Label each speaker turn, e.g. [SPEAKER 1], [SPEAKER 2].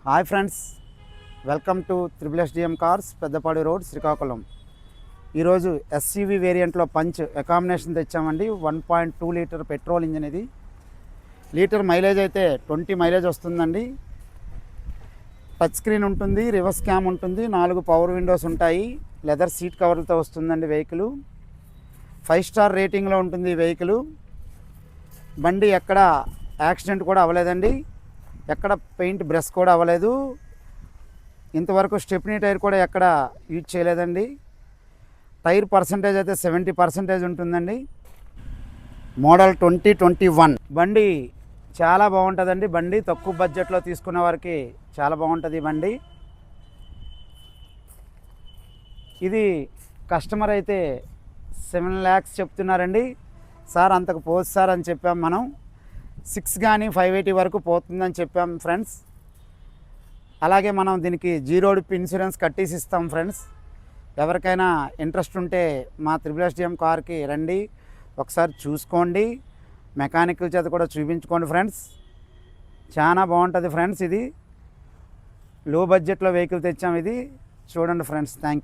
[SPEAKER 1] Hi friends, welcome to SSDM cars, Peddapadi road, Srikakulam. ఈరోజు SUV వేరియంట్లో punch అకామినేషన్ తెచ్చామండి. 1.2 లీటర్ పెట్రోల్ ఇంజిన్. ఇది లీటర్ మైలేజ్ అయితే 20 మైలేజ్ వస్తుందండి. టచ్ స్క్రీన్ ఉంటుంది, రివర్స్ క్యామ్ ఉంటుంది, 4 పవర్ విండోస్ ఉంటాయి, లెదర్ సీట్ కవర్లతో వస్తుందండి వెహికల్. 5 స్టార్ రేటింగ్లో ఉంటుంది ఈ వెహికల్. బండి ఎక్కడ యాక్సిడెంట్ కూడా అవ్వలేదండి, ఎక్కడ పెయింట్ బ్రష్ కూడా అవ్వలేదు. ఇంతవరకు స్టెప్నీ టైర్ కూడా ఎక్కడ యూజ్ చేయలేదండి. టైర్ పర్సంటేజ్ అయితే 70% ఉంటుందండి. మోడల్ 2021 బండి చాలా బాగుంటుందండి. బండి తక్కువ బడ్జెట్లో తీసుకున్న వారికి చాలా బాగుంటుంది బండి. ఇది కస్టమర్ అయితే 7 lakhs చెప్తున్నారండి. సార్ అంతకు పోదు సార్ అని చెప్పాం మనం. 6 కానీ 580 వరకు పోతుందని చెప్పాం ఫ్రెండ్స్. అలాగే మనం దీనికి జీరోడిప్ ఇన్సూరెన్స్ కట్టేసి ఇస్తాం ఫ్రెండ్స్. ఎవరికైనా ఇంట్రెస్ట్ ఉంటే మా SSDM కార్కి రండి, ఒకసారి చూసుకోండి, మెకానికల్ చేత కూడా చూపించుకోండి ఫ్రెండ్స్. చాలా బాగుంటుంది ఫ్రెండ్స్. ఇది లో బడ్జెట్లో వెహికల్ తెచ్చాం. ఇది చూడండి ఫ్రెండ్స్. Thank you.